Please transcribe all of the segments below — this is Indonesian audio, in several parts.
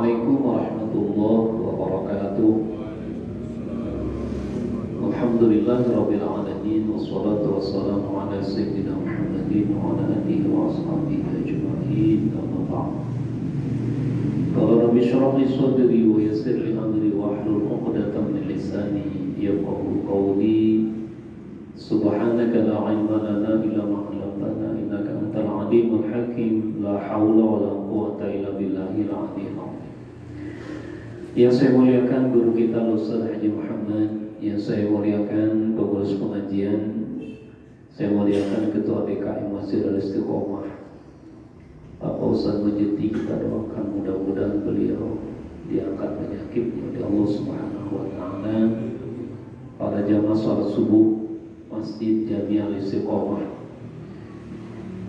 Assalamualaikum warahmatullahi wabarakatuh. Alhamdulillahirabbil alamin wassalatu wassalamu ala sayyidina Muhammadin wa ala alihi wa ashabihi ajma'in. Amma ba'd. Qala rabbi shrah li sadri wa yassir li amri wahlul 'uqdatam min lisani yafqahu qawli. Subhanaka la 'ilma lana illa ma 'allamtana innaka antal 'alimul hakim. La haula wa la quwwata illa billahil 'aliyyil 'azim. Yang saya muliakan guru kita Ustaz Haji Muhammad, yang saya muliakan pengurus pengajian, saya muliakan ketua DKM Masjid Al-Istiqomah Bapak Ustaz Majidi, kita doakan mudah-mudahan beliau diangkat penyakitnya oleh Allah Subhanahu wa taala. Pada jamaah salat subuh Masjid Jami Al-Istiqomah,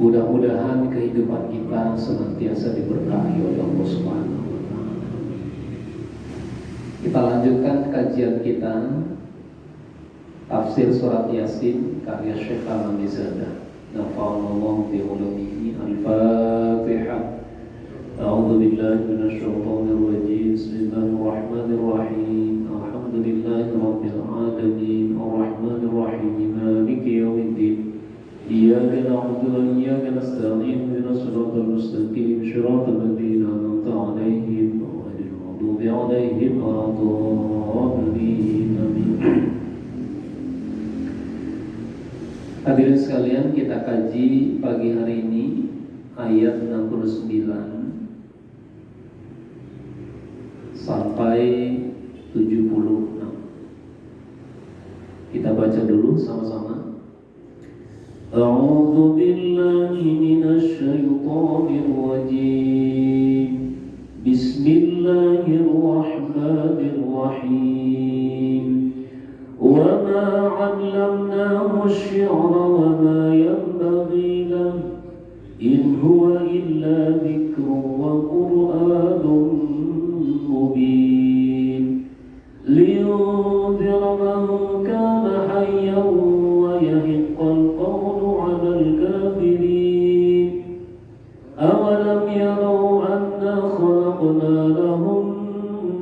mudah-mudahan kehidupan kita senantiasa diberkahi oleh Allah Subhanahu wa taala. Kita lanjutkan kajian kita tafsir surat Yasin karya Syekh Al-Mizada. Nafa'anallahu bi ulumihi. Al-Fatihah. A'udzu billahi minasy syaithanir rajim. Bismillahirrahmanirrahim. Alhamdulillahirabbil alamin. Arrahmanir rahim. Maliki yaumiddin. Iyyaka na'budu wa iyyaka nasta'in. Ihdinas siratal mustaqim. Shiratal ladzina an'amta 'alaihim ghairil maghdubi 'alaihim waladdallin. Amin. Hadirin sekalian, kita kaji pagi hari ini ayat 69 sampai 76. Kita baca dulu sama-sama. A'udzu billahi minasy syaithanir rajim. Bismillahirrahmanirrahim. Wa ma 'allamnahu asy-syi'ra wa ma yanbaghi lahu in huwa illa dzikrun wa qur'anun mubin liyunzira man kana hayyan wa yahiqqal qawlu 'alal kafirin. Awalam yarau anna khalaqna lahum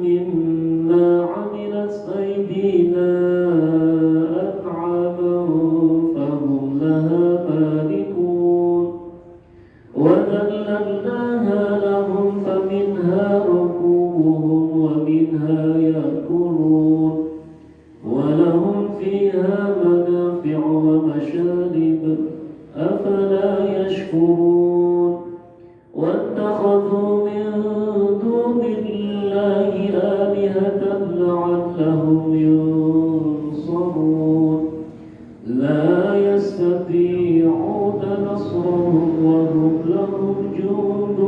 mimma 'amilat aydina an'aman fahum laha malikun wa dhallalnaha lahum faminha rakubuhum wa minha yakulun wa lahum fiha manafi'u wa masharib afala yashkurun. واتخذوا من دون الله آلهة لعلهم ينصرون لا يستطيعون نصرهم وهم لهم جند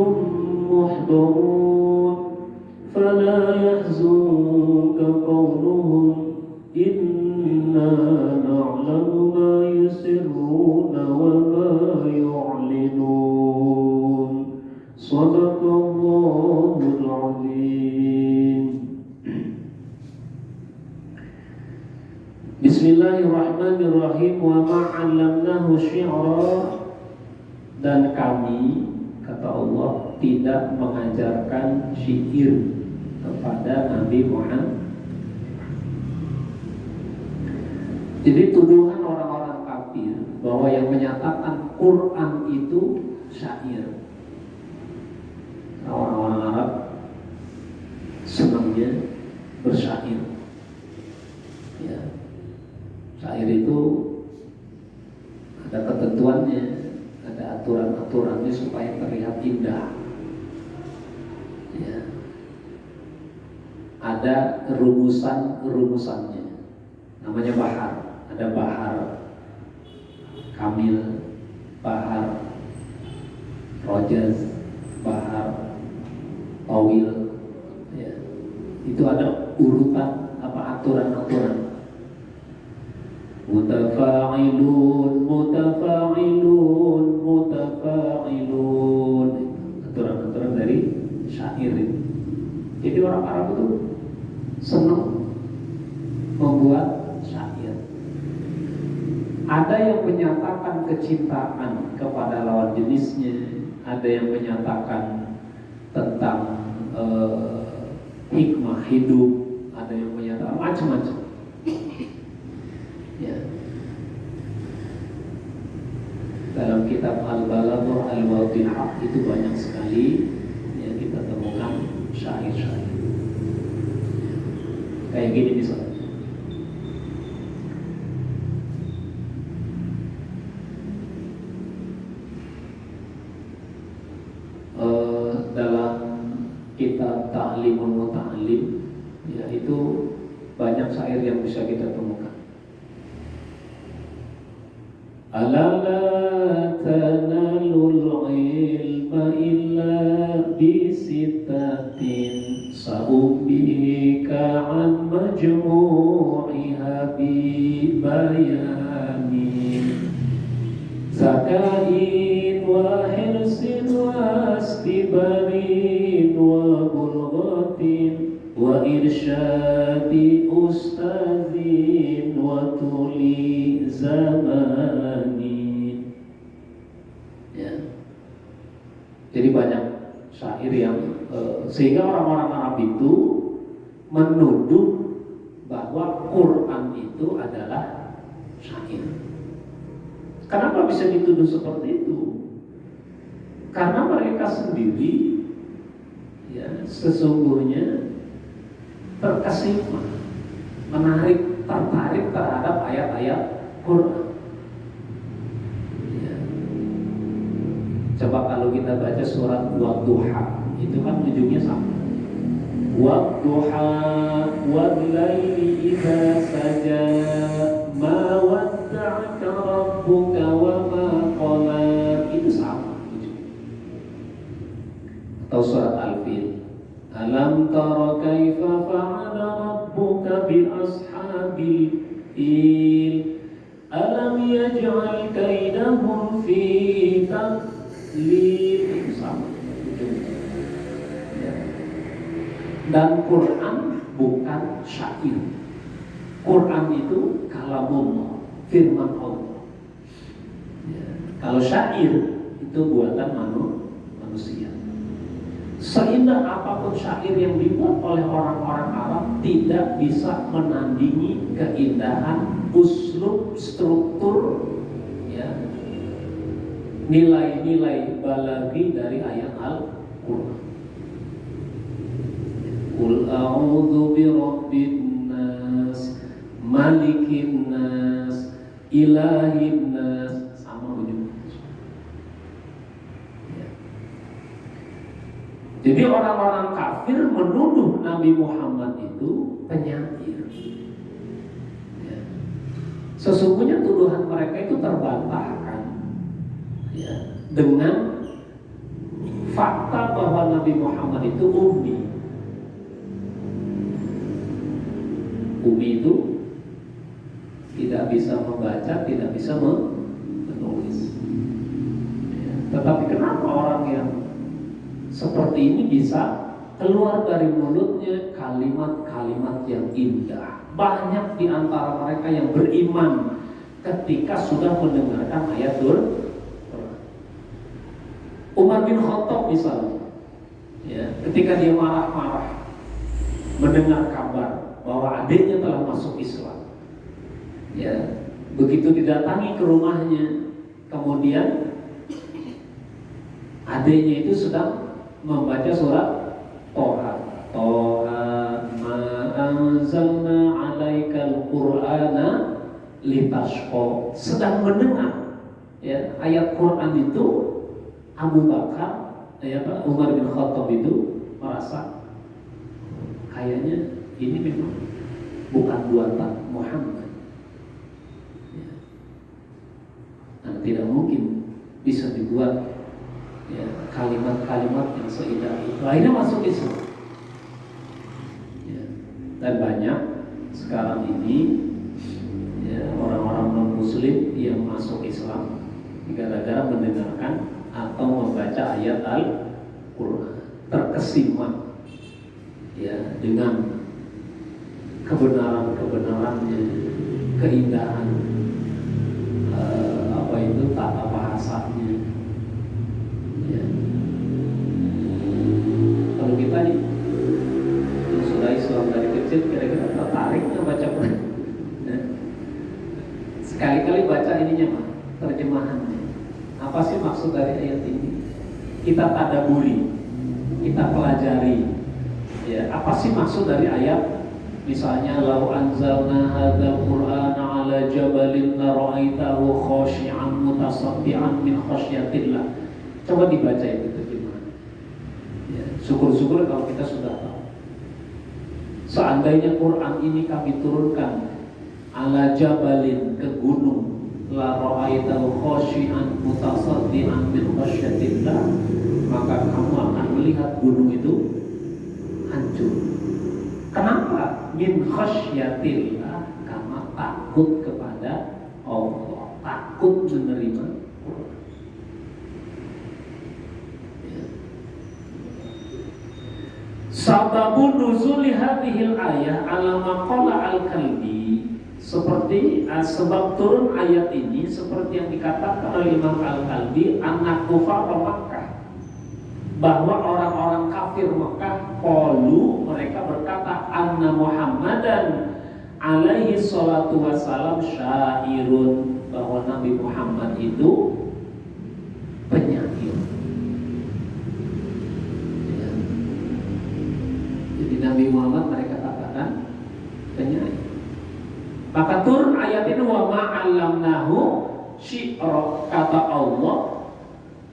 محضرون فلا يحزنك قولهم إنا نعلم ما يسرون وما يعلنون. Sadaqallahul azim. Bismillahirrahmanirrahim. Wa ma 'allamnahu syi'ra, dan kami, kata Allah, tidak mengajarkan syair kepada Nabi Muhammad. Jadi tuduhan orang-orang kafir bahwa yang menyatakan Quran itu syair. Orang-orang Arab senangnya bersyair. Ya, syair itu ada ketentuannya, ada aturan-aturannya supaya terlihat indah. Ya, ada rumusan-rumusannya. Namanya bahar. Ada bahar kamil, bahar rojaz, bahar tawil, ya. Itu ada urutan aturan-aturan. Mutafa'ilun, aturan-aturan dari syair. Jadi orang Arab itu senang membuat syair. Ada yang menyatakan kecintaan kepada lawan jenisnya, ada yang menyatakan tentang hikmah hidup, ada yang menyatakan macam-macam. Ya. Dalam kitab Al-Balaghah Al-Wadihah itu banyak sekali yang kita temukan syair-syair. Kayak gini misalnya. Dalam kitab Ta'limul Muta'allim, ya, itu banyak syair yang bisa kita temukan. Ala la tanalul ilma illa bisittatin sa'ubika an majmu'iha bibayanin zakain wa hirsin wa istibarin wa bulghatin wa irsyadi ustazin wa tuli zamani. Ya. Jadi banyak syair yang sehingga orang-orang Arab itu menuduh bahwa Quran itu adalah syair. Kenapa bisa dituduh seperti itu? Karena mereka sendiri, ya, sesungguhnya terkesima, tertarik terhadap ayat-ayat Quran. Ya. Coba kalau kita baca surat Wadduha, itu kan ujungnya sama. Wadduha wal-laili idza saja ma wadda'aka rabbuka wa ma qala, itu sama ujungnya. Atau surat Al-Fil, alam tara kaifa fa'ala rabbuka bi ashabil fil alam yaj'al kaidahum fi tadlil, itu sama ujungnya. Dan Quran bukan syair. Quran itu kalamullah, firman Allah. Ya. Kalau syair itu buatan manusia. Seindah apapun syair yang dibuat oleh orang-orang Arab tidak bisa menandingi keindahan uslub, struktur, ya, nilai-nilai balaghi dari ayat Al-Quran. Qul a'udzu birabbin nas, malikin nas, ilahin nas, sama ujungnya. Ya. Jadi orang-orang kafir menuduh Nabi Muhammad itu penyair. Ya. Sesungguhnya tuduhan mereka itu terbantahkan, ya, dengan fakta bahwa Nabi Muhammad itu ummi. Ummi itu tidak bisa membaca, tidak bisa menulis. Ya. Tetapi kenapa orang yang seperti ini bisa keluar dari mulutnya kalimat-kalimat yang indah? Banyak di antara mereka yang beriman ketika sudah mendengarkan ayat Quran. Umar bin Khattab misalnya, ya, ketika dia marah-marah mendengar kabar bahwa adiknya telah masuk Islam, ya, begitu didatangi ke rumahnya, kemudian adiknya itu sedang membaca surat Toha ma anzalna alaikal qur'ana litashqa, sedang mendengar, ya, ayat Quran itu. Abu Bakar, ya, Umar bin Khattab itu merasa kayaknya ini memang bukan buatan Muhammad, ya. Nah, tidak mungkin bisa dibuat, ya, kalimat-kalimat yang seindah itu. Akhirnya masuk Islam, ya. Dan banyak sekarang ini, ya, orang-orang non-Muslim yang masuk Islam gara-gara mendengarkan atau membaca ayat Al-Quran, terkesima, ya, dengan kebenaran-kebenarannya, keindahan, tata bahasanya, ya. Kalau kita terjemahannya. Apa sih maksud dari ayat ini? Kita tadaburi, kita pelajari. Ya, apa sih maksud dari ayat? Misalnya, lau anzalna hadzal qur'ana 'ala jabalin la ra'aitahu khashi'an mutasaddian min khasyatillah. Coba dibaca itu terjemahan. Ya, syukur-syukur kalau kita sudah tahu. Seandainya Quran ini kami turunkan 'ala jabalin, ke gunung, la ra'aitahu khashi'an mutasaddian min khasyatillah, maka kamu akan melihat gunung itu hancur. Kenapa? Min khasyatillah, karena takut kepada Allah, takut menerima Quran. Sababun nuzuli hadhil ayah ala maqala al-Kalbi, seperti sebab turun ayat ini seperti yang dikatakan oleh Imam Al-Kalbi, anak kufar Makkah, bahwa orang-orang kafir Mekah qalu, mereka berkata, anna Muhammadan alaihi salatu wassalam syairun, bahwa Nabi Muhammad itu penyair. Ya. Jadi Nabi Muhammad mereka katakan penyair. Maka turun ayat ini, wa ma'allamnahu syi'ra, kata Allah,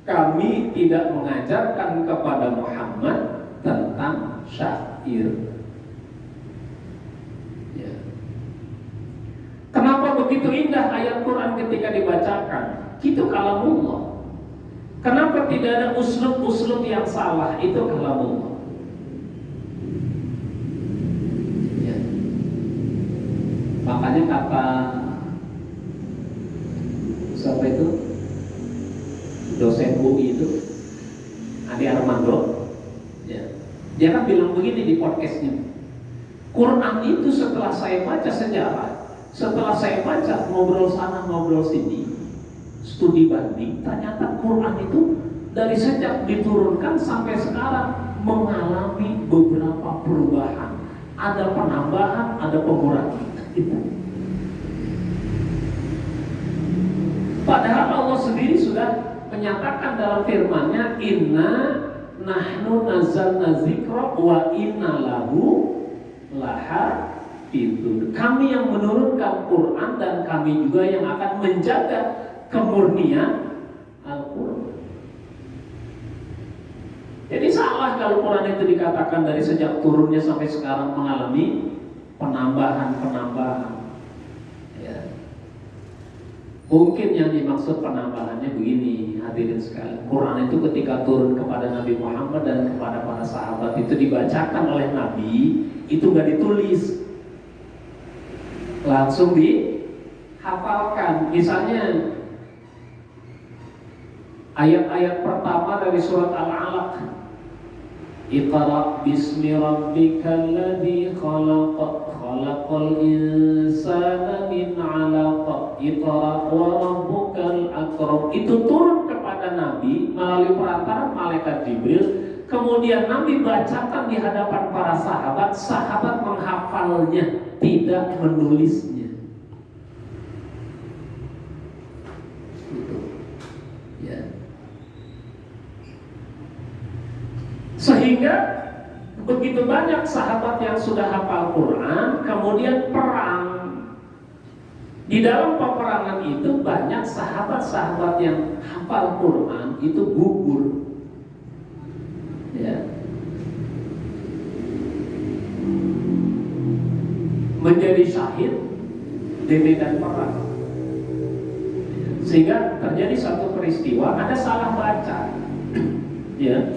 kami tidak mengajarkan kepada Muhammad tentang syair. Ya. Kenapa begitu indah ayat Quran ketika dibacakan? Itu kalamullah. Kenapa tidak ada uslub-uslub yang salah? Itu kalamullah. Ya. Makanya kata siapa itu? Dosen UI itu, Adi Armando, ya, dia kan bilang begini di podcastnya, Quran itu setelah saya baca sejarah, setelah saya baca ngobrol sana ngobrol sini, studi banding, ternyata Quran itu dari sejak diturunkan sampai sekarang mengalami beberapa perubahan, ada penambahan, ada pengurangan. Padahal Allah sendiri sudah menyatakan dalam firman-Nya, inna nahnu nazzalna dzikra wa inna lahu lahafidun. Kami yang menurunkan Quran dan kami juga yang akan menjaga kemurnian Al-Quran. Jadi salah kalau Quran itu dikatakan dari sejak turunnya sampai sekarang mengalami penambahan-penambahan. Ya. Mungkin yang dimaksud penambahannya begini, hadirin sekalian. Quran itu ketika turun kepada Nabi Muhammad dan kepada para sahabat itu dibacakan oleh Nabi, itu gak ditulis, langsung dihafalkan. Misalnya ayat-ayat pertama dari surat Al-Alaq, Iqra bismi rabbikal ladzi khalaq, khalaqal insana min 'alaq, Iqra wa rabbukal akram. Itu turun kepada Nabi melalui perantara malaikat Jibril. Kemudian Nabi bacakan di hadapan para sahabat, sahabat menghafalnya, tidak menulisnya. Gitu. Ya. Sehingga begitu banyak sahabat yang sudah hafal Quran, kemudian perang. Di dalam peperangan itu banyak sahabat-sahabat yang hafal Quran itu gugur. Ya. Menjadi syahid di medan perang. Sehingga terjadi satu peristiwa, ada salah baca. Ya.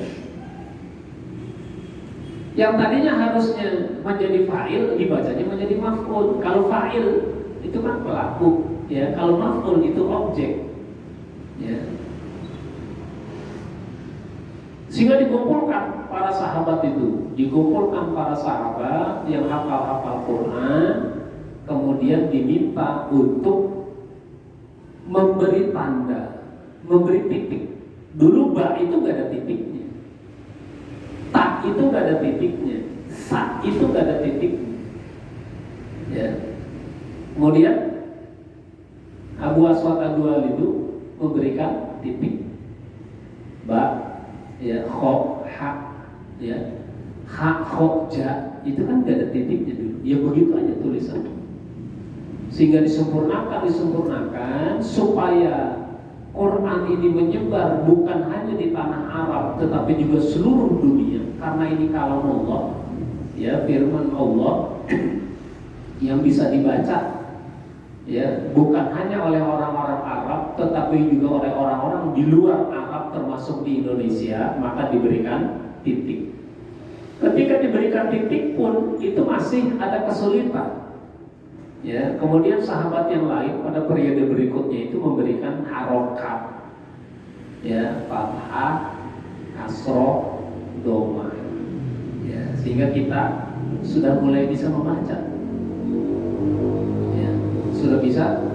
Yang tadinya harusnya menjadi fa'il, dibacanya menjadi maf'ul. Kalau fa'il itu kan pelaku, ya. Kalau maf'ul itu objek, ya. Sehingga dikumpulkan para sahabat itu, dikumpulkan para sahabat yang hafal-hafal Quran, kemudian diminta untuk memberi tanda, memberi titik. Dulu ba itu gak ada titiknya. Tak itu gak ada titiknya, sa itu gak ada titiknya. Ya. Kemudian Abu Aswad Ad-Duali itu ya kho, hak, ya hak, kho, ja, itu kan gak ada titiknya dulu. Ya begitu aja tulisan. Sehingga disempurnakan supaya Quran ini menyebar bukan hanya di tanah Arab tetapi juga seluruh dunia, karena ini kalam Allah, ya firman Allah yang bisa dibaca, ya bukan hanya oleh orang-orang Arab tetapi juga oleh orang-orang di luar Arab termasuk di Indonesia. Maka diberikan titik. Ketika diberikan titik pun itu masih ada kesulitan. Ya, kemudian sahabat yang lain pada periode berikutnya itu memberikan harokat, ya fathah, kasroh, doma, ya sehingga kita sudah mulai bisa membaca, ya sudah bisa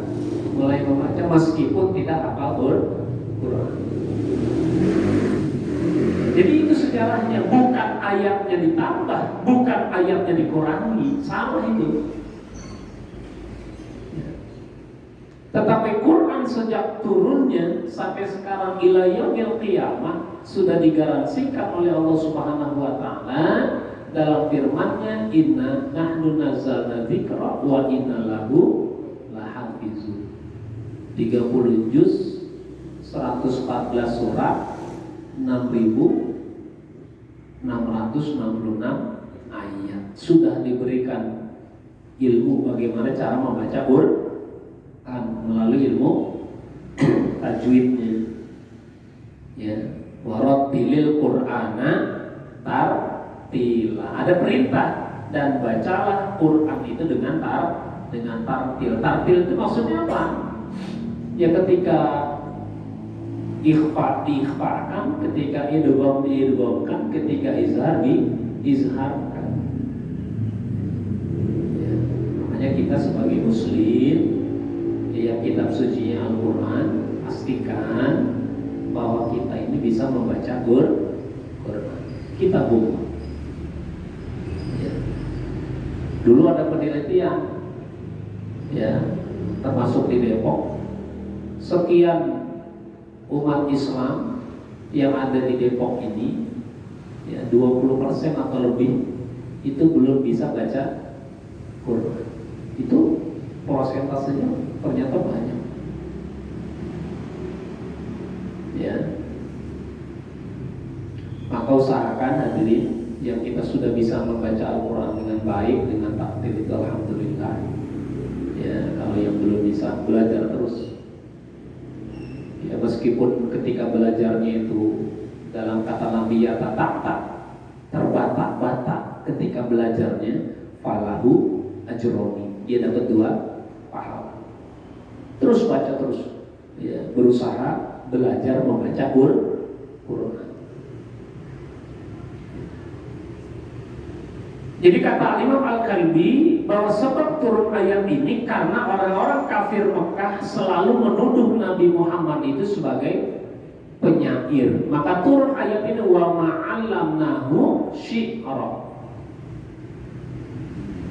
mulai membaca meskipun tidak hafal Quran. Jadi itu sejarahnya, bukan ayatnya ditambah, bukan ayatnya dikurangi, sama itu. Tetapi Quran sejak turunnya sampai sekarang ila yaumil qiyamah sudah digaransikan oleh Allah Subhanahu wa taala dalam firman-Nya, inna nahnu nazzalna dzikra wa inna lahu lahafizun. 30 juz, 114 surat, 6.666 ayat. Sudah diberikan ilmu bagaimana cara membaca Quran melalui ilmu tajwidnya, ya warattilil Qur'ana tartila. Ada perintah dan bacalah Quran itu dengan tartil. Tartil itu maksudnya apa? Ya ketika ikhfa diikhfakan, ketika idgham diidghamkan, ketika izhar diizharkan. Ya, makanya kita sebagai muslim yang kitab suci Al-Quran, pastikan bahwa kita ini bisa membaca Quran. Kita buka. Ya. Dulu ada penelitian, ya, termasuk di Depok, sekian umat Islam yang ada di Depok ini, ya 20% atau lebih itu belum bisa baca Quran. Itu prosentasenya ternyata banyak, ya. Maka usahakan hadirin yang kita sudah bisa membaca Al-Quran dengan baik, dengan takdir itu alhamdulillah. Ya, kalau yang belum bisa, belajar terus. Ya, meskipun ketika belajarnya itu dalam kata Nabi ya tak terbatak-batak, ketika belajarnya falahu ajroni, dia dapat 2 pahala. Terus baca terus, ya, berusaha belajar membaca Quran. Jadi kata Imam Al-Kalbi bahwa sebab turun ayat ini karena orang-orang kafir Mekah selalu menuduh Nabi Muhammad itu sebagai penyair. Maka turun ayat ini, wa ma'allamnahu syi'ra.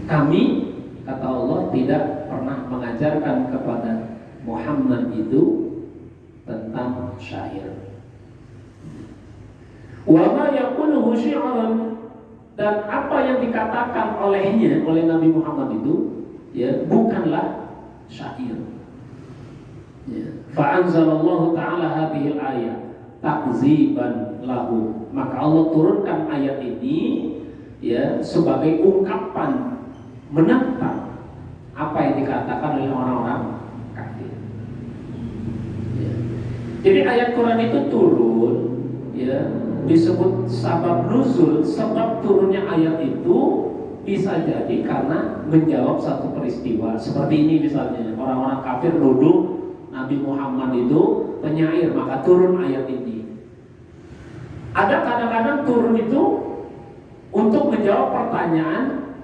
Kami, kata Allah, tidak pernah mengajarkan kepada Muhammad itu tentang syair. Wa ma yaquluhu syi'ran, dan apa yang dikatakan olehnya, oleh Nabi Muhammad itu, ya bukanlah syair. Ya. Fa anzalallahu ta'ala hadhil ayat takziban lahu. Maka Allah turunkan ayat ini, ya, sebagai ungkapan menentang apa yang dikatakan oleh orang-orang kafir. Ya. Jadi ayat Quran itu turun, ya, disebut sabab nuzul. Sebab turunnya ayat itu bisa jadi karena menjawab satu peristiwa. Seperti ini misalnya, orang-orang kafir nuduh Nabi Muhammad itu penyair, maka turun ayat ini. Ada kadang-kadang turun itu untuk menjawab pertanyaan,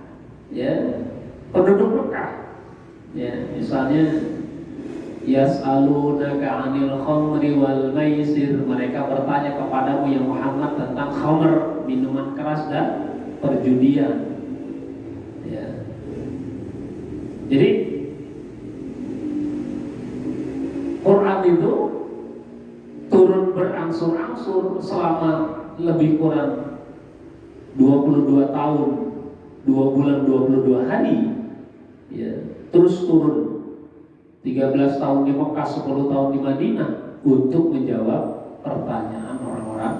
ya, penduduk Mekah. Ya, misalnya yas'alunaka 'anil khamri wal maisir, mereka bertanya kepadamu ya Muhammad tentang khamr, minuman keras, dan perjudian. Ya. Jadi Quran itu turun berangsur-angsur selama lebih kurang 22 tahun 2 bulan 22 hari, ya, terus turun 13 tahun di Mekah, 10 tahun di Madinah untuk menjawab pertanyaan orang-orang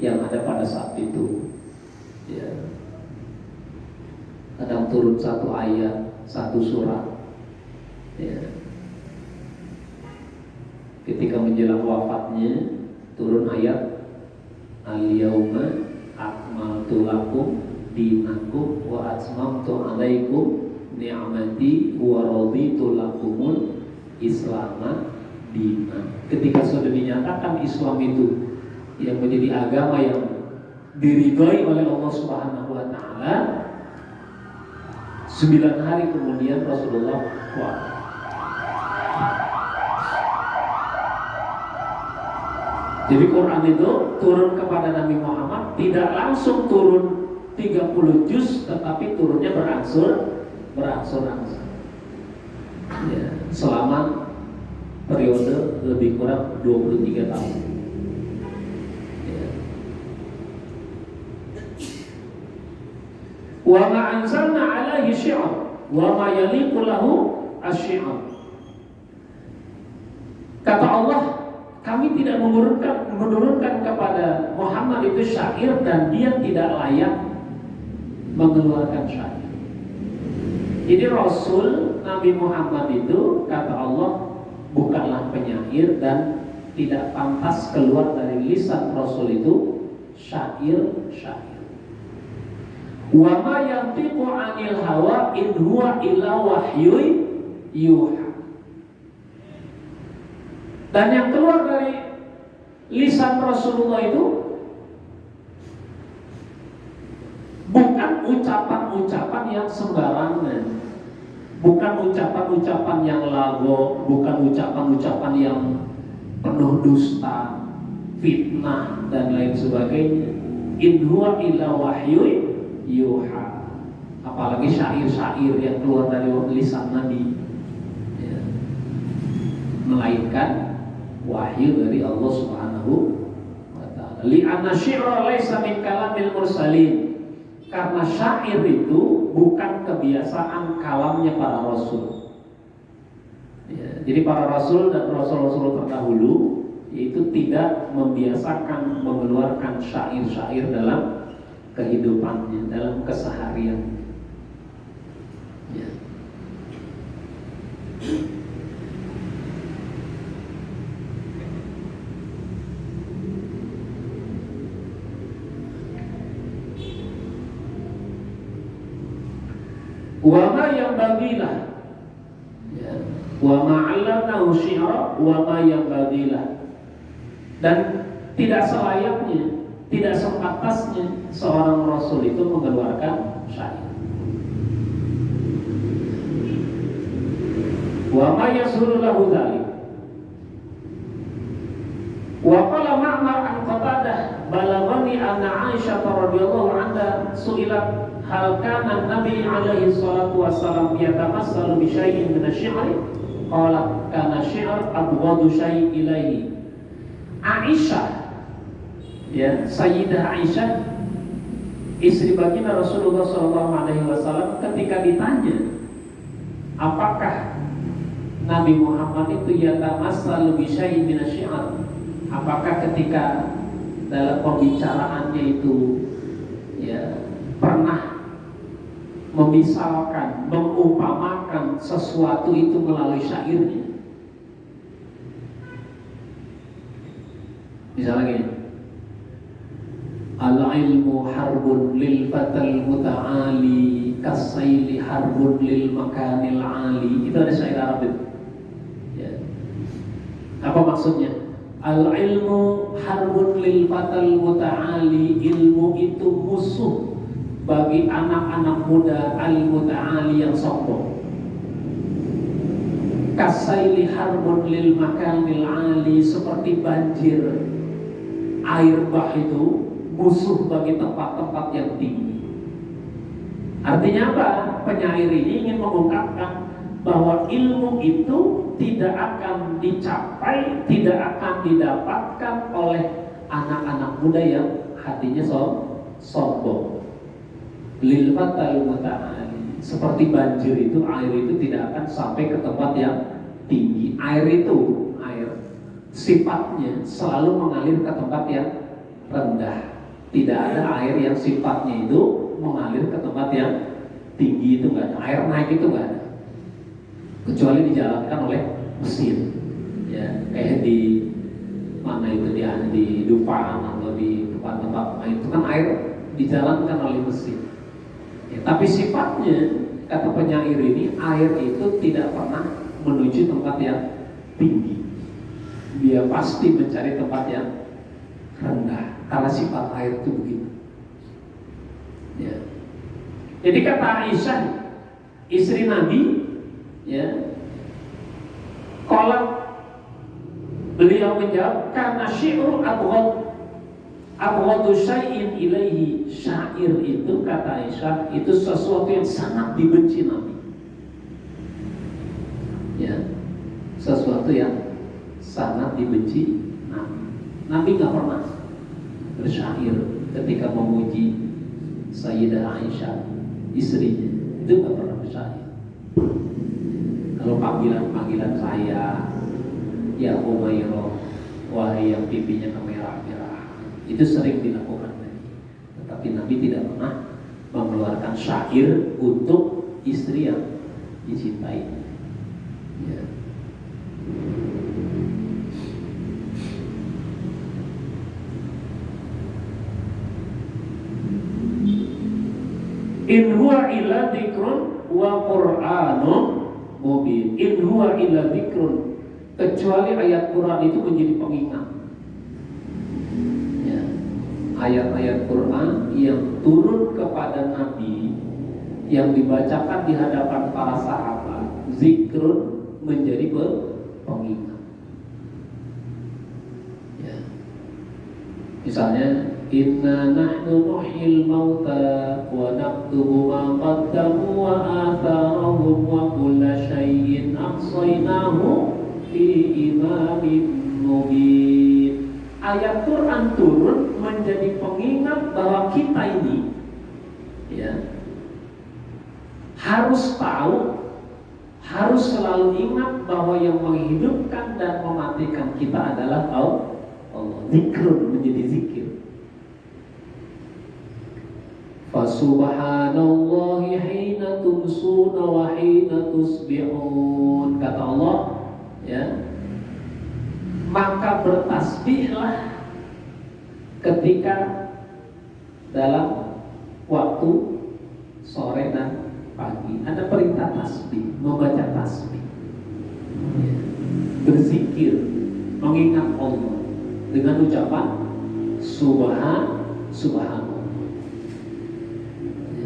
yang ada pada saat itu. Ya. Kadang turun satu ayat, satu surat. Ya. Ketika menjelang wafatnya turun ayat Al-Yauma akmaltu lakum dinakum wa atmamtu alaikum ni'mati wa raditu lakumul Islam dinan. Ketika sudah dinyatakan Islam itu yang menjadi agama yang diridhoi oleh Allah Subhanahu wa taala, 9 hari kemudian Rasulullah wafat. Jadi Quran itu turun kepada Nabi Muhammad tidak langsung turun 30 juz, tetapi turunnya berangsur-angsur. Ya, selama periode lebih kurang 23 tahun. Ya. Wa ma anzalna alaihi syi'ar wa ma yaliqu lahu asy-syi'ar. Kata Allah, kami tidak menurunkan kepada Muhammad itu syair dan dia tidak layak mengeluarkan syair. Jadi Rasul Nabi Muhammad itu kata Allah bukanlah penyair dan tidak pantas keluar dari lisan Rasul itu syair. Wa ma yantiqu 'anil hawa in huwa illa wahyun yuha. Dan yang keluar dari lisan Rasulullah itu bukan ucapan-ucapan yang sembarangan, bukan ucapan-ucapan yang lago, bukan ucapan-ucapan yang penuh dusta, fitnah dan lain sebagainya. In huwa illa wahyun yuha. Apalagi syair-syair yang keluar dari lisan Nabi, ya. Melainkan wahyu dari Allah Subhanahu wa taala. Li'anna syi'ra laisa min kalamil mursalin. Karena syair itu bukan kebiasaan kalamnya para rasul. Ya, jadi para rasul dan rasul-rasul terdahulu itu tidak membiasakan mengeluarkan syair-syair dalam kehidupannya, dalam keseharian. Ya. Wa ma yanbaghilah, ya, wa ma 'allamnahu syi'ra wa ma yanbaghilah. Dan tidak selayaknya, tidak sepantasnya seorang rasul itu mengeluarkan syair. Wa ma yasulu lahu dzalik. Wa qala Ma'mar an Qatadah balaghani anna Aisyah radhiyallahu anha su'ilat hal kana Nabi alaihi salatu wassalam yatamassalu bi syai'in min asy-syi'ri qala kana syi'r abghadu syai' ilaihi. Aisyah, ya, Sayyidah Aisyah istri baginda Rasulullah sallallahu alaihi wasallam ketika ditanya apakah Nabi Muhammad itu yatamassalu bi syai'in min asy-syi'r, apakah ketika dalam pembicaraannya itu, ya, pernah memisalkan, mengumpamakan sesuatu itu melalui syairnya. Misalnya gini, al-ilmu harbun lil fatal muta'ali kasayli harbun lil makanil ali. Itu ada syair Arab itu, ya. Apa maksudnya? Al-ilmu harbun lil fatal muta'ali. Ilmu itu musuh bagi anak-anak muda al-muta'ali yang sombong. Kasaili harbun lil makanil ali. Seperti banjir air bah itu musuh bagi tempat-tempat yang tinggi. Artinya apa? Penyair ini ingin mengungkapkan bahwa ilmu itu tidak akan dicapai, tidak akan didapatkan oleh anak-anak muda yang hatinya sombong. Lil fatal muta'ali, seperti banjir itu, air itu tidak akan sampai ke tempat yang tinggi. Air sifatnya selalu mengalir ke tempat yang rendah. Tidak ada air yang sifatnya itu mengalir ke tempat yang tinggi, itu nggak ada. Air naik itu nggak ada, kecuali dijalankan oleh mesin. Ya, kayak di mana itu, di Dufan atau di tempat-tempat itu kan air dijalankan oleh mesin. Ya, tapi sifatnya, kata penyair ini, air itu tidak pernah menuju tempat yang tinggi. Dia pasti mencari tempat yang rendah, karena sifat air itu begitu. Ya. Jadi kata Aisyah, istri Nabi, ya, kalau beliau menjawab, karena syi'ru abghadu syai'in ilaihi, syair itu, kata Aisyah, itu sesuatu yang sangat dibenci Nabi. Ya, sesuatu yang sangat dibenci Nabi. Nabi nggak pernah bersyair ketika memuji Sayyidah Aisyah, istrinya. Itu nggak pernah bersyair. Kalau panggilan saya, ya Umairah, wahai yang pipinya kemerah-merah, itu sering dilakukan Nabi. Tetapi Nabi tidak pernah mengeluarkan syair untuk istri yang dicintai. Ya. In huwa illa dzikrun wa Qur'anun mubin. In huwa illa dzikrun, kecuali ayat Quran itu menjadi pengingat. Ya. Ayat-ayat Quran yang turun kepada Nabi, yang dibacakan di hadapan para sahabat, zikrun, menjadi pengingat. Ya. Misalnya, inna nahnu nuhyil mauta wa naktubu ma qaddamu wa atharahum wa kulla syai'in ahsaynahu fi imamin mubin. Ayat Quran turun menjadi pengingat bahwa kita ini, ya, harus tahu, harus selalu ingat bahwa yang menghidupkan dan mematikan kita adalah Allah. Zikrun, menjadi zikir. Fasubhanallahi hina tumsuna wa hina tusbihun, kata Allah, ya, maka bertasbihlah ketika dalam waktu sore dan pagi. Ada perintah tasbih, membaca tasbih, ya, berzikir, mengingat Allah dengan ucapan subhanallah.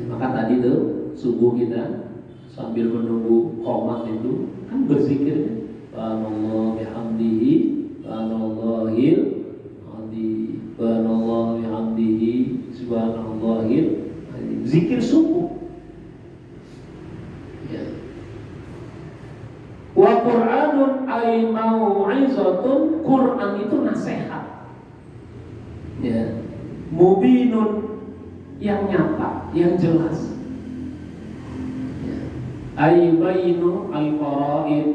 Maka tadi tuh subuh kita sambil menunggu qomat itu kan berzikir, subhanallah bihamdihi, subhanallahil azim, subhanallah bihamdihi, subhanallahil azim. Zikir subuh. Ya. Wa Qur'anun ay mau'izatun, Quran itu nasihat. Ya. Mubinun, yang nyata, yang jelas. Aybainu al-faraid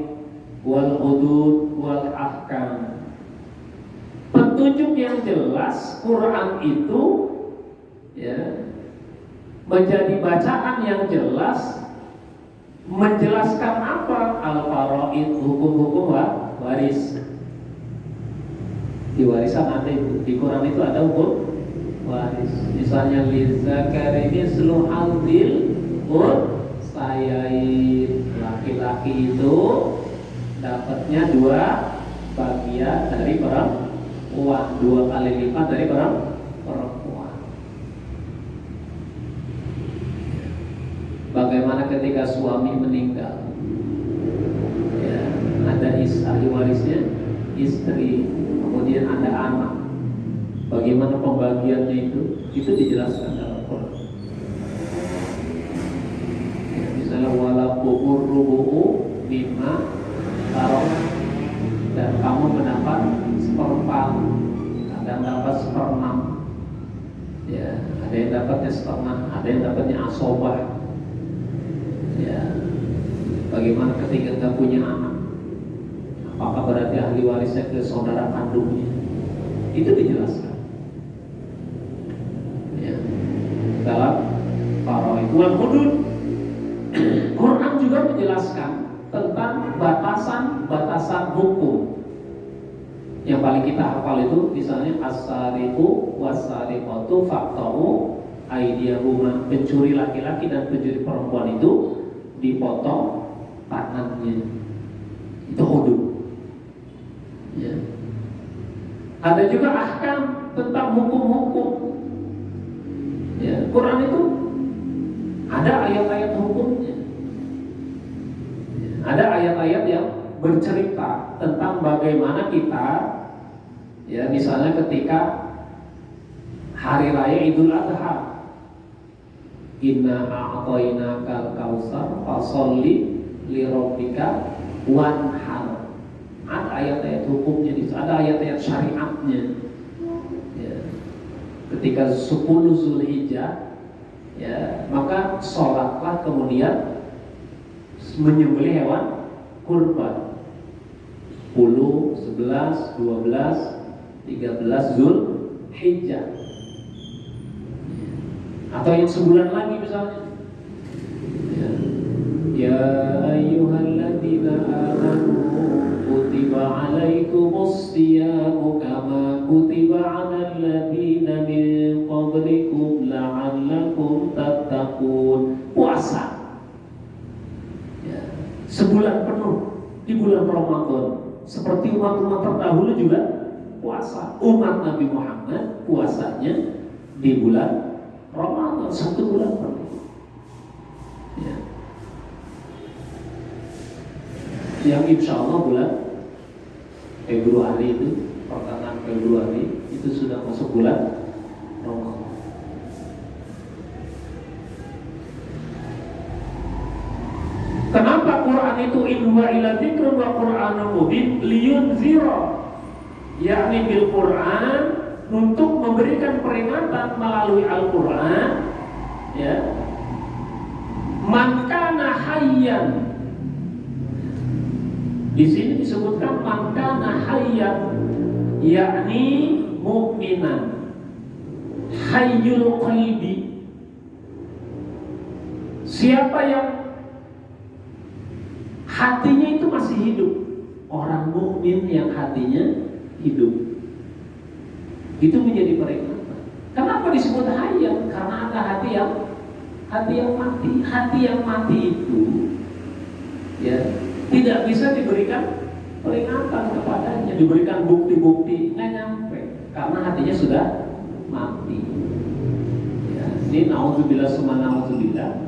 wal hudud wal ahkam. Petunjuk yang jelas, Quran itu, ya, menjadi bacaan yang jelas, menjelaskan apa? Al-faraid, hukum-hukum waris. Di warisan ada itu, di Quran itu ada hukum waris. Misalnya lidzakari mislu hadzil unsayain, laki-laki itu dapatnya 2 bagian dari perempuan, 2 kali lipat dari perempuan. Bagaimana ketika suami meninggal, ya, ada ahli warisnya istri, kemudian ada anak. Bagaimana pembagiannya itu dijelaskan dalam Quran. Ya, misalnya walakum rubu'u mimma tarak, dan kamu mendapat seperempat, kadang dapat seperenam, ya, ada yang dapatnya setengah, ada yang dapatnya asobah, ya. Bagaimana ketika nggak punya anak? Apakah berarti ahli warisnya ke saudara kandungnya? Itu dijelaskan, ya, dalam faraid wal hudud. Quran juga menjelaskan tentang batasan-batasan hukum. Yang paling kita hafal itu misalnya as-sariqu was-sariqatu faqta'u aydiyahuma, pencuri laki-laki dan pencuri perempuan itu dipotong tangannya. Itu hudud. Ya. Ada juga ahkam tentang hukum-hukum. Ya, Quran itu ada ayat-ayat hukumnya. Ya, ada ayat-ayat yang bercerita tentang bagaimana kita, ya, misalnya ketika hari raya Idul Adha, inna a'tainakal kautsar fasholli lirabbika wanhar. Ada ayat-ayat hukumnya di situ, ada ayat-ayat syariatnya. Ya. Ketika 10 Zulhijjah, ya, maka sholatlah kemudian menyembelih hewan kurban. 10, 11, 12, 13 Zulhijjah. Atau yang sebulan lagi misalnya. Ya ayyuhalladzina amanu kutiba alaikumus siyamu kama kutiba 'alal ladzina min qablikum la'allakum tattaqun. Puasa, ya, sebulan penuh di bulan Ramadan, seperti umat-umat terdahulu juga puasa. Umat Nabi Muhammad puasanya di bulan Ramadan, 1 bulan penuh, ya. Yang insya Allah bulan Februari itu, pertengahan Februari itu sudah masuk bulan Ramadan. Kenapa Quran itu inwa ila dzikrun wa Qur'anun mubin liyunzira, yakni bil Quran, untuk memberikan peringatan melalui Al-Quran, ya, man kana hayyan. Di sini disebutkan man kana hayyan, yakni mukminan, hayyul qalbi. Siapa yang hatinya itu masih hidup, orang mukmin yang hatinya hidup, itu menjadi peringatan. Kenapa disebut hayyan? Karena ada hati yang mati. Hati yang mati itu, ya, tidak bisa diberikan peringatan kepadanya, diberikan bukti-bukti, nggak nyampe, karena hatinya sudah mati. Ya, ini naudzubillah summa naudzubillah.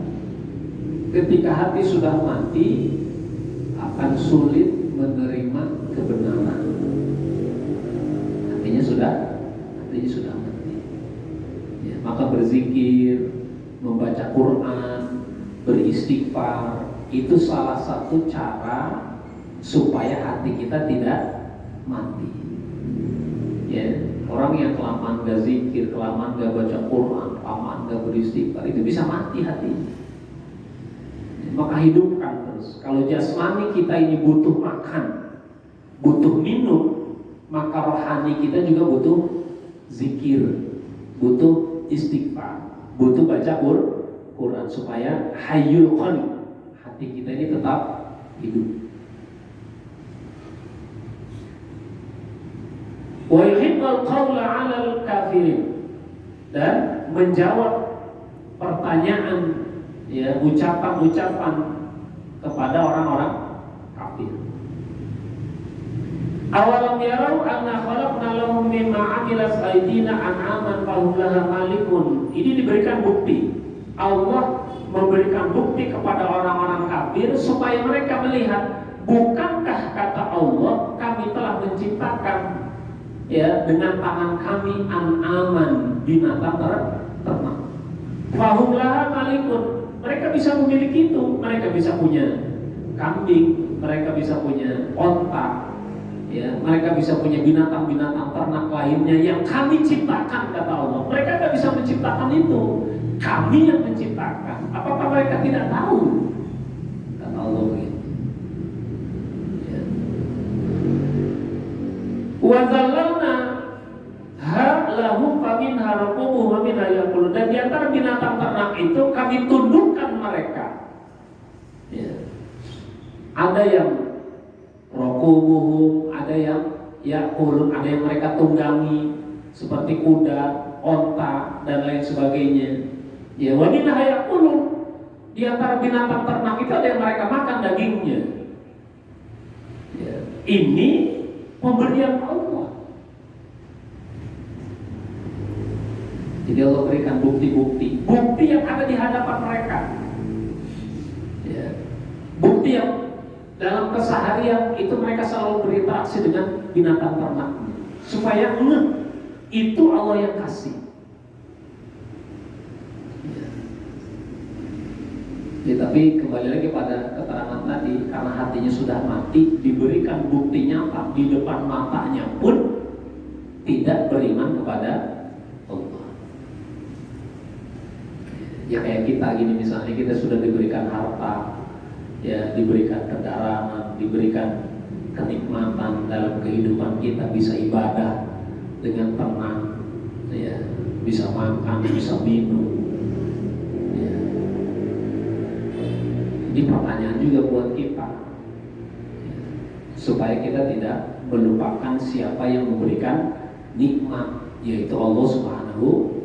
Ketika hati sudah mati, akan sulit menerima kebenaran. Hatinya sudah mati. Ya, maka berzikir, membaca Quran, beristighfar, itu salah satu cara supaya hati kita tidak mati. Ya, orang yang kelamaan gak zikir, kelamaan gak baca Quran, kelamaan gak beristighfar, itu bisa mati hatinya. Ya, maka hidupkan terus. Kalau jasmani kita ini butuh makan, butuh minum, maka rohani kita juga butuh zikir, butuh istighfar, butuh baca Quran supaya hayyul qalbi, hati kita ini tetap hidup. Wa yuhibbul qawla 'alal kafirin, dan menjawab pertanyaan, ya, ucapan-ucapan kepada orang-orang kafir. Awalam yarau anna khalaqna lahum mimma 'amilat aydina an'aman fahum laha malikun. Ini diberikan bukti. Allah memberikan bukti kepada orang-orang kafir supaya mereka melihat, bukankah kata Allah, kami telah menciptakan, ya, dengan tangan kami an'aman, binatang ternak. Fahum laha malikun. Mereka bisa memiliki itu. Mereka bisa punya kambing, mereka bisa punya onta, ya, mereka bisa punya binatang-binatang ternak lainnya yang kami ciptakan, kata Allah. Mereka tidak bisa menciptakan itu, kami yang menciptakan. Apakah mereka tidak tahu? Kata Allah begitu. Ya. Wa zallalna lahum faminha raqubuhum wa minha yaqulun. Dan di antara binatang ternak itu kami tundukkan mereka. Ya. Ada yang raqubuhum, ada yang yaqulun, ada yang mereka tunggangi seperti kuda, onta dan lain sebagainya. Ya, wa minha yaqulun. Di antara binatang ternak itu ada yang mereka makan dagingnya. Ya. Ini pemberian Allah. Jadi Allah berikan bukti-bukti yang ada di hadapan mereka. Ya. Bukti yang dalam keseharian itu mereka selalu berinteraksi dengan binatang ternak, supaya itu Allah yang kasih. Ya. Ya, tapi kembali lagi pada keterangan tadi, karena hatinya sudah mati, diberikan bukti nyata di depan matanya pun tidak beriman kepada Allah. Ya kayak kita gini misalnya, kita sudah diberikan harta, ya diberikan kendaraan, diberikan kenikmatan dalam kehidupan kita, bisa ibadah dengan tenang, ya bisa makan, bisa minum. Ya. Ini pertanyaan juga buat kita, ya, supaya kita tidak melupakan siapa yang memberikan nikmat, yaitu Allah Subhanahu.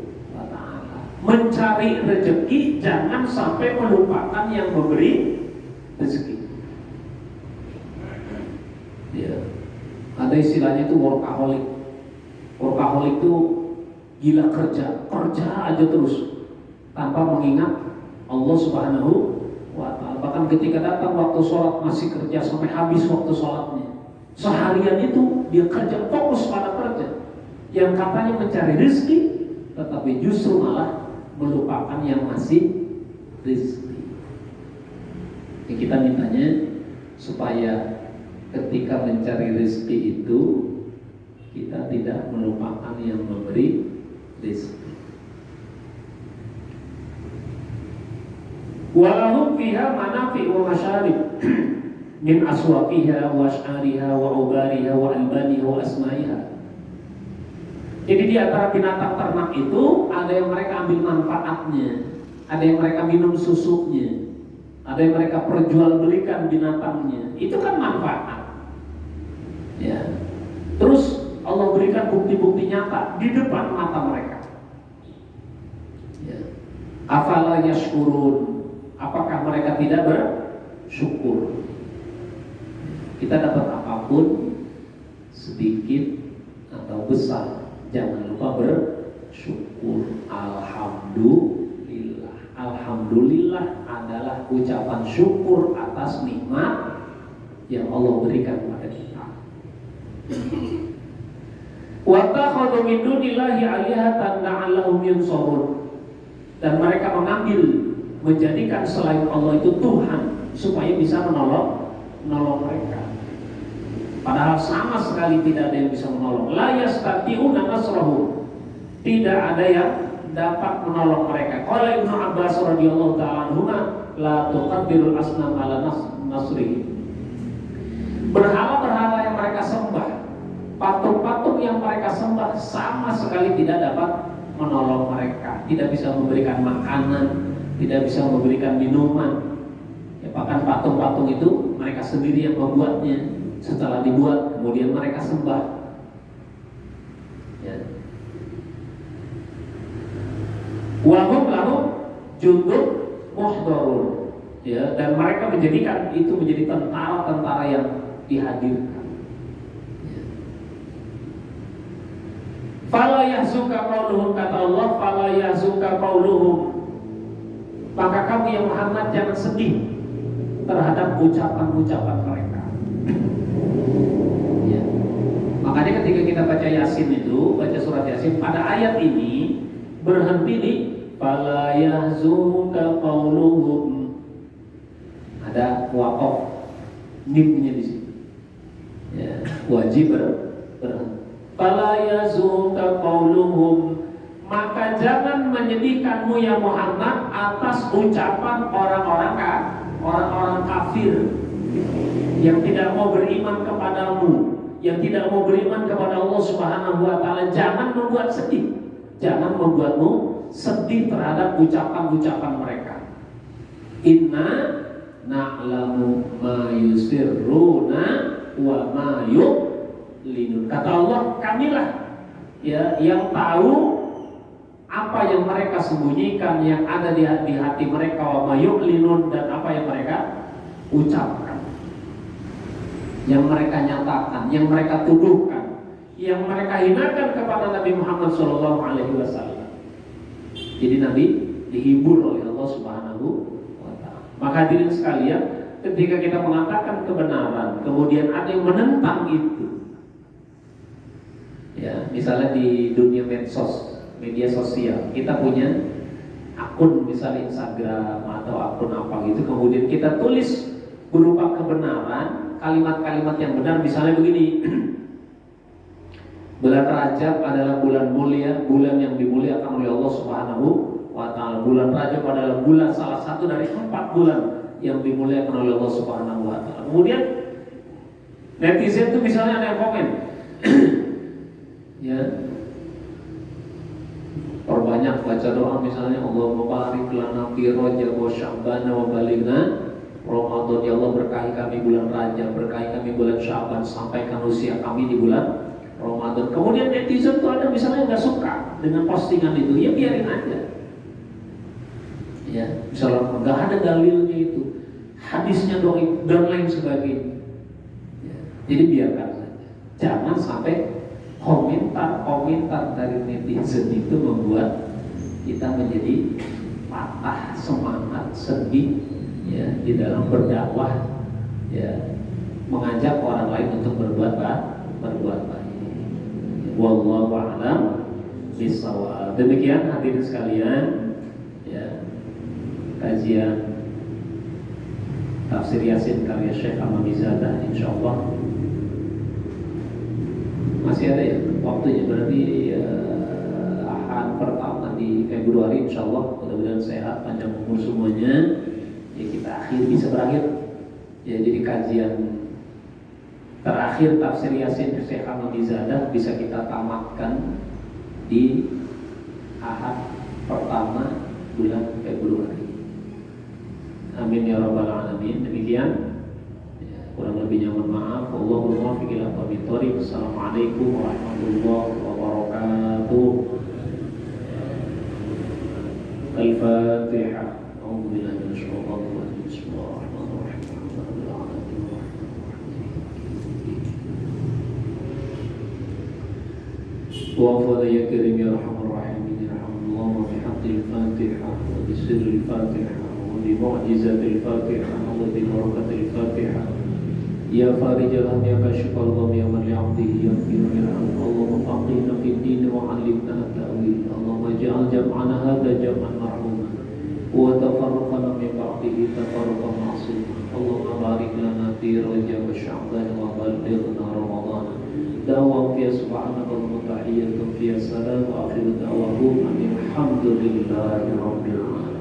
Mencari rezeki jangan sampai melupakan yang memberi rezeki. Ya. Ada istilahnya itu workaholic. Workaholic itu gila kerja aja terus tanpa mengingat Allah Subhanahu wa ta'ala. Bahkan ketika datang waktu sholat masih kerja sampai habis waktu sholatnya. Seharian itu dia kerja, fokus pada kerja. Yang katanya mencari rezeki, tetapi justru malah melupakan yang masih rezeki. Kita mintanya supaya ketika mencari rezeki itu kita tidak melupakan yang memberi rezeki. Walahum fiha manafi' wa masyarib min aswaqiha wa ash'ariha wa ubariha wa albaniha wa asma'iha. Jadi di antara binatang ternak itu ada yang mereka ambil manfaatnya, ada yang mereka minum susunya, ada yang mereka perjualbelikan binatangnya. Itu kan manfaat. Ya. Terus Allah berikan bukti-bukti nyata di depan mata mereka. Ya. Afala yashkurun. Apakah mereka tidak bersyukur? Kita dapat apapun, sedikit atau besar, jangan lupa bersyukur. Alhamdulillah. Alhamdulillah adalah ucapan syukur atas nikmat yang Allah berikan kepada kita. Wa takhadhu min dunillahi alihatan la'allahum yunsarun. Dan mereka menjadikan selain Allah itu Tuhan supaya bisa menolong mereka. Padahal sama sekali tidak ada yang bisa menolong. La yastati'una nasrahum. Tidak ada yang dapat menolong mereka. Qala Ibnu Abbas radhiyallahu ta'ala anhuma la tuqaddirul asnam ala nasri. Berhala-berhala yang mereka sembah, patung-patung yang mereka sembah sama sekali tidak dapat menolong mereka. Tidak bisa memberikan makanan, tidak bisa memberikan minuman. Ya, bahkan patung-patung itu mereka sendiri yang membuatnya. Setelah dibuat, kemudian mereka sembah. Ya. Wahum lahum jundub muhdharun. Ya, dan mereka menjadikan itu menjadi tentara-tentara yang dihadirkan. Ya. Fala yahzuka qauluhum, kata Allah, fala yahzuka qauluhum. Maka kamu ya Muhammad jangan sedih terhadap ucapan-ucapan mereka. Ya. Makanya ketika kita baca Yasin itu, baca surat Yasin, pada ayat ini berhenti di fala yahzuka qauluhum. Ada waqaf. nimnya di situ. Ya, wajib berhenti. Fala yazunka qauluhum, maka jangan menyedihkanmu ya Muhammad atas ucapan orang-orang kafir yang tidak mau beriman kepadamu, yang tidak mau beriman kepada Allah Subhanahu wa taala. Jangan membuat sedih. Jangan membuatmu sedih terhadap ucapan-ucapan mereka. Inna na'lamu ma yusirruna wa ma yu'linun. Kata Allah, kamilah ya yang tahu apa yang mereka sembunyikan, yang ada di hati mereka, wa ma yu'linun, dan apa yang mereka ucapkan, yang mereka nyatakan, yang mereka tuduhkan, yang mereka hinakan kepada Nabi Muhammad SAW. Jadi Nabi dihibur oleh Allah Subhanahu wa ta'ala. Maka hadirin sekalian, ketika kita mengatakan kebenaran, kemudian ada yang menentang itu, ya, misalnya di dunia medsos, media sosial, kita punya akun misalnya Instagram atau akun apa gitu, kemudian kita tulis berupa kebenaran, kalimat-kalimat yang benar, misalnya begini: bulan Rajab adalah bulan mulia, bulan yang dimuliakan oleh Allah Subhanahu wa ta'ala. Bulan Rajab adalah bulan salah satu dari 4 bulan yang dimuliakan oleh Allah Subhanahu wa ta'ala. Kemudian netizen itu misalnya ada yang komen ya, perbanyak baca doa misalnya, Allahumma barik lana fi Rajab wa Sya'ban wa balighna Ramadan. Ya Allah, berkahi kami bulan Rajab, berkahi kami bulan Sya'ban, sampaikan usia kami di bulan Ramadan. Kemudian netizen tuh ada misalnya nggak suka dengan postingan itu, ya biarin aja. Ya, misalnya nggak ada dalilnya itu, hadisnya doang dan lain sebagainya. Ya, jadi biarkan saja. Jangan sampai komentar dari netizen itu membuat kita menjadi patah semangat, sedih, ya, di dalam berdakwah, ya, mengajak orang lain untuk berbuat baik. Wallahu a'lam bishawab. Demikian hadirin sekalian, ya, kajian tafsir Yasin karya Syekh Ahmad Mizadah, insyaallah masih ada ya waktunya, berarti Ahad pertama di Februari, insyaallah. Mudah-mudahan sehat, panjang umur semuanya, ya, kita akhir bisa berakhir, ya, jadi kajian terakhir tafsir Yasin Syekh Ahmad Mizadah bisa kita tamatkan di Ahad pertama bulan Februari. Amin ya rabbal alamin. Demikian, ya, kurang lebihnya mohon maaf. Wallahul muwaffiq ila aqwamit thoriq. Assalamualaikum warahmatullahi wabarakatuh. Al-Fatihah. A'udzu billahi minasyaitonir rajim. Bismillahirrahmanirrahim. وفضل يا كريم يا ارحم الراحمين، يرحم الله بحق الفاتحه وبسر الفاتحه وبمعجزه الفاتحه وببركه الفاتحه. يا فارج الهم يا كاشف الغم يا من لعبده يغفر ويرحم. اللهم فقهنا في الدين وعلمنا التاويل. اللهم اجعل جمعنا هذا جمعا مرحوما وتفرقنا من بعده تفرقا معصوما. اللهم بارك لنا في رجب وشعبان وبلغنا رمضان. دعوة فيها سبحانك اللهم تحية فيها سلام وآخر دعواهم أن الحمد لله رب العالمين.